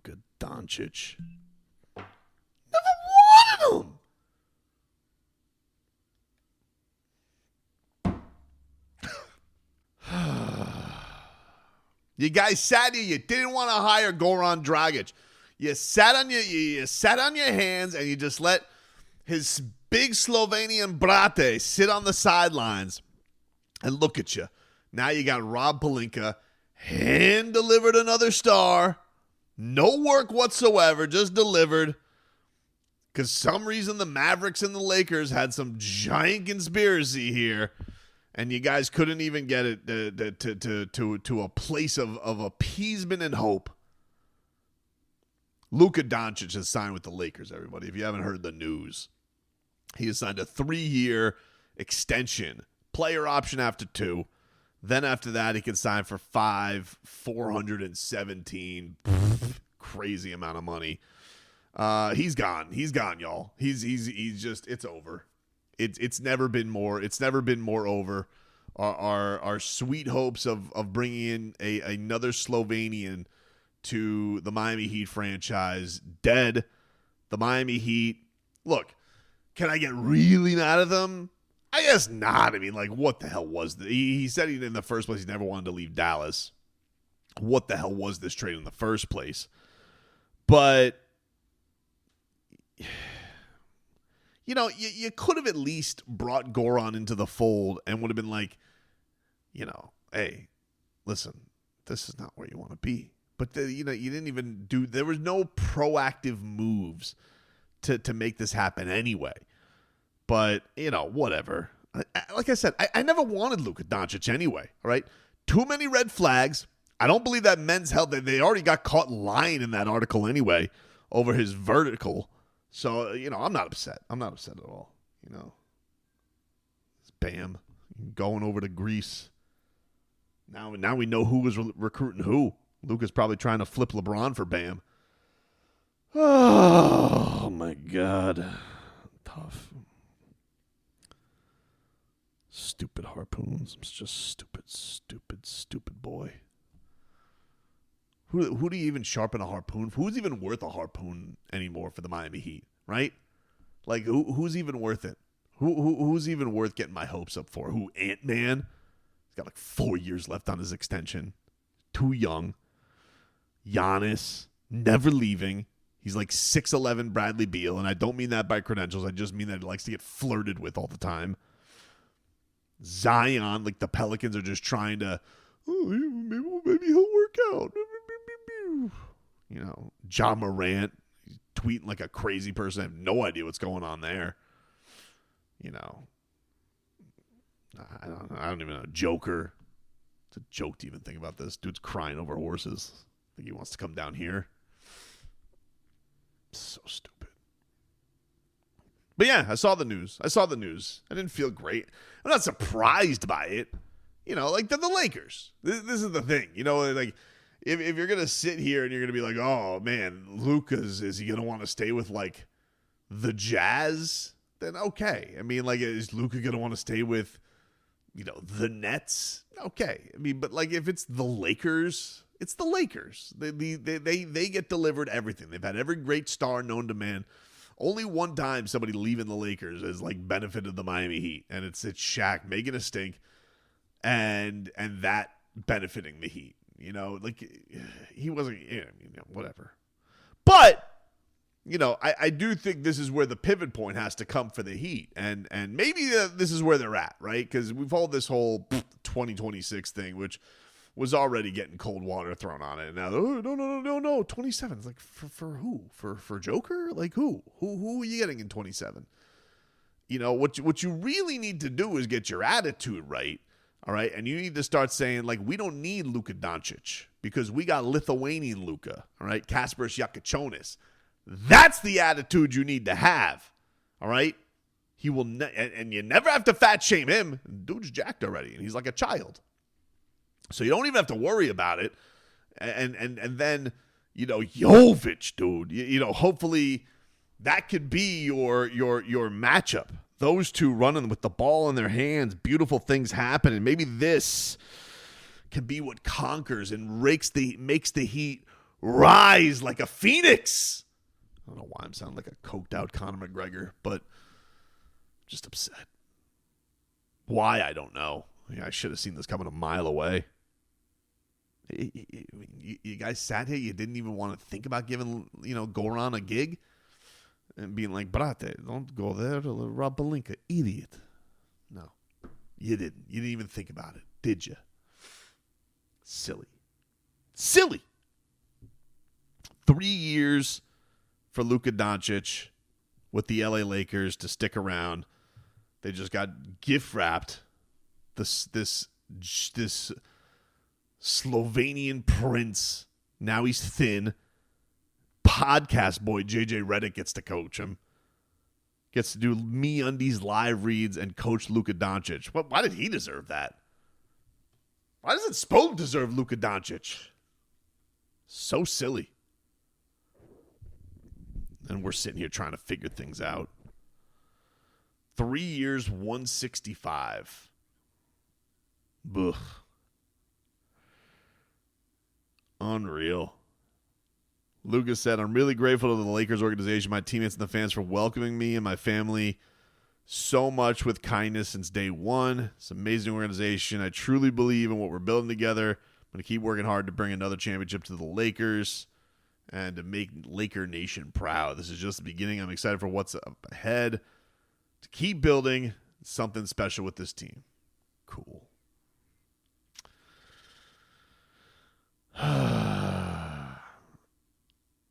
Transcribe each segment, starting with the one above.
Luka Dončić. Never wanted him. You guys sat here. You didn't want to hire Goran Dragic. You sat on your hands and you just let his big Slovenian brate sit on the sidelines. And look at you. Now you got Rob Pelinka, hand-delivered another star. No work whatsoever, just delivered. Because some reason the Mavericks and the Lakers had some giant conspiracy here. And you guys couldn't even get it to a place of appeasement and hope. Luka Doncic has signed with the Lakers, everybody. If you haven't heard the news, he has signed a 3-year extension, player option after 2. Then after that, he can sign for 5, $417. Crazy amount of money. He's gone. He's gone, y'all. He's just, it's over. It's never been more over. Our sweet hopes of bringing in another Slovenian to the Miami Heat franchise dead. The Miami Heat. Look, can I get really mad at them? I guess not. I mean, like, what the hell was this? He said in the first place he never wanted to leave Dallas. What the hell was this trade in the first place? But you know, you could have at least brought Goran into the fold and would have been like, you know, hey, listen, this is not where you want to be. But, you didn't even do – there was no proactive moves to make this happen anyway. But, whatever. Like I said, I never wanted Luka Doncic anyway, all right? Too many red flags. I don't believe that Men's Health – they already got caught lying in that article anyway over his vertical. So, I'm not upset. I'm not upset at all, It's Bam going over to Greece. Now we know who was recruiting who. Luka's probably trying to flip LeBron for Bam. Oh, my God. Tough. Stupid harpoons. It's just stupid boy. Who do you even sharpen a harpoon? Who's even worth a harpoon anymore for the Miami Heat, right? Like, who's even worth it? Who's even worth getting my hopes up for? Who, Ant-Man? He's got like 4 years left on his extension. Too young. Giannis, never leaving. He's like 6'11" Bradley Beal, and I don't mean that by credentials. I just mean that he likes to get flirted with all the time. Zion, like the Pelicans are just trying to, maybe he'll work out. Ja Morant tweeting like a crazy person. I have no idea what's going on there. I don't even know. Joker. It's a joke to even think about this. Dude's crying over horses. I think he wants to come down here. So stupid. But yeah, I saw the news. I didn't feel great. I'm not surprised by it. Like they're the Lakers. This is the thing. Like if you're going to sit here and you're going to be like, oh, man, is he going to want to stay with, like, the Jazz? Then okay. I mean, like, is Luka going to want to stay with, the Nets? Okay. I mean, but, like, if it's the Lakers, it's the Lakers. They get delivered everything. They've had every great star known to man. Only one time somebody leaving the Lakers has, like, benefited the Miami Heat, and it's Shaq making a stink and that benefiting the Heat. Like he wasn't, whatever. But, I do think this is where the pivot point has to come for the Heat. And maybe this is where they're at, right? Because we've had this whole 2026 thing, which was already getting cold water thrown on it. And now, no, 27. It's like, for who? For Joker? Like who? Who are you getting in 27? What you really need to do is get your attitude right. All right, and you need to start saying, like, we don't need Luka Dončić because we got Lithuanian Luka, all right, Kasparas Jakučionis. That's the attitude you need to have, all right? He will, and you never have to fat shame him. Dude's jacked already, and he's like a child. So you don't even have to worry about it. And then, Jovic, dude, hopefully that could be your matchup. Those two running with the ball in their hands, beautiful things happen, and maybe this can be what conquers and makes the Heat rise like a phoenix. I don't know why I'm sounding like a coked out Conor McGregor, but just upset. Why, I don't know. I should have seen this coming a mile away. You guys sat here, you didn't even want to think about giving, Goran a gig and being like, brate, don't go there to Rob Pelinka, idiot. No, you didn't. You didn't even think about it, did you? Silly. 3 years for Luka Doncic with the LA Lakers to stick around. They just got gift wrapped this Slovenian prince. Now he's thin. Podcast boy JJ Redick gets to coach him. Gets to do MeUndies live reads and coach Luka Doncic. Why did he deserve that? Why doesn't Spo deserve Luka Doncic? So silly. And we're sitting here trying to figure things out. 3 years, 165. Ugh. Unreal. Luka said, I'm really grateful to the Lakers organization, my teammates, and the fans for welcoming me and my family so much with kindness since day one. It's an amazing organization. I truly believe in what we're building together. I'm going to keep working hard to bring another championship to the Lakers and to make Laker Nation proud. This is just the beginning. I'm excited for what's up ahead. To keep building something special with this team. Cool.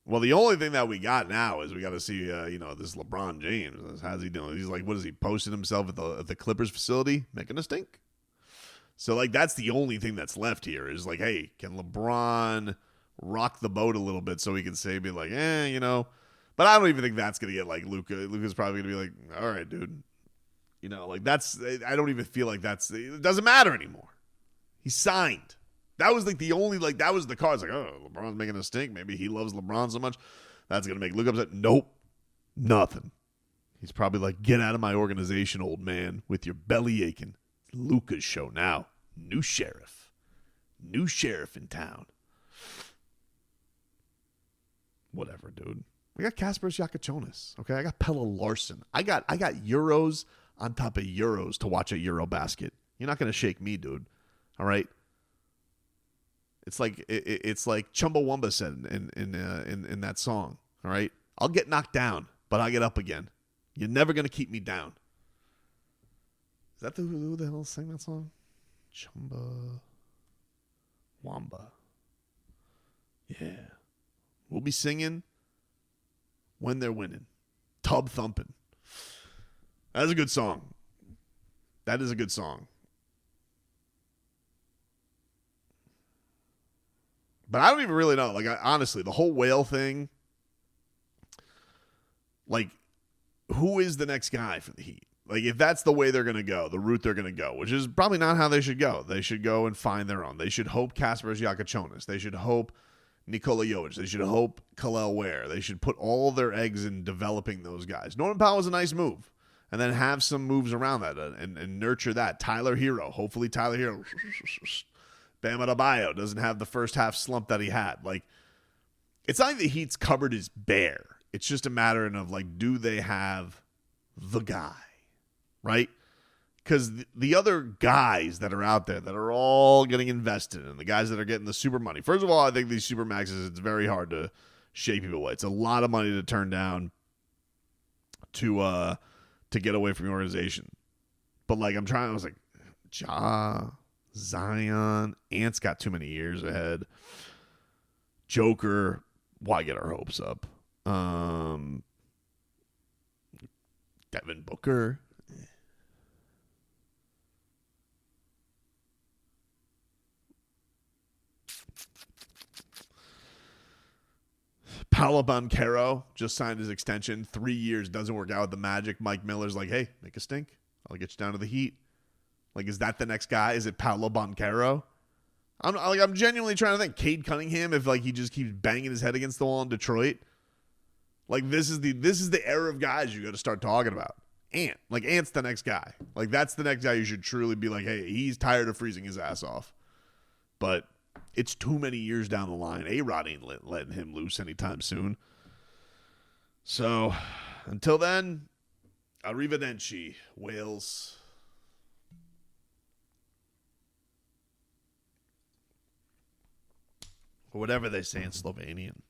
Well, the only thing that we got now is we got to see, this LeBron James. How's he doing? He's like, what is he posting himself at the Clippers facility, making a stink? So, that's the only thing that's left here is like, hey, can LeBron rock the boat a little bit so he can be like, But I don't even think that's going to get like Luka. Luka's probably going to be like, all right, dude. I don't even feel like it doesn't matter anymore. He's signed. That was the only, that was the card. It's like, oh, LeBron's making a stink. Maybe he loves LeBron so much. That's going to make Luka upset. Nope. Nothing. He's probably like, get out of my organization, old man, with your belly aching. Luka's show now. New sheriff. New sheriff in town. Whatever, dude. I got Kasparas Jakučionis. Okay, I got Pelle Larsson. I got Euros on top of Euros to watch a Eurobasket. You're not going to shake me, dude. All right? It's like Chumbawamba said in that song. All right? I'll get knocked down, but I'll get up again. You're never going to keep me down. Is that who the hell sang that song? Chumbawamba. Yeah. We'll be singing when they're winning. Tub thumping. That's a good song. That is a good song. But I don't even really know. Honestly, the whole whale thing, who is the next guy for the Heat? If that's the way they're going to go, the route they're going to go, which is probably not how they should go. They should go and find their own. They should hope Kasparas Jakučionis. They should hope Nikola Jovic. They should hope Kalel Ware. They should put all their eggs in developing those guys. Norman Powell was a nice move. And then have some moves around that and nurture that. Tyler Hero. Hopefully Tyler Hero. Bam Adebayo doesn't have the first half slump that he had. It's not like the Heat's cupboard is bare. It's just a matter of, do they have the guy? Right? Because the other guys that are out there that are all getting invested in, the guys that are getting the super money. First of all, I think these super maxes, it's very hard to shake people away. It's a lot of money to turn down to get away from the organization. But I was like, Ja, Zion, Ant's got too many years ahead. Joker, why get our hopes up? Devin Booker. Paolo Banchero just signed his extension. 3 years, doesn't work out with the Magic. Mike Miller's like, hey, make a stink. I'll get you down to the Heat. Is that the next guy? Is it Paolo Banchero? I'm genuinely trying to think. Cade Cunningham, if he just keeps banging his head against the wall in Detroit. This is the era of guys you got to start talking about. Ant. Ant's the next guy. That's the next guy you should truly be like, hey, he's tired of freezing his ass off. But It's too many years down the line. A-Rod ain't letting him loose anytime soon. So, until then, arrivederci, Wales. Or whatever they say in Slovenian.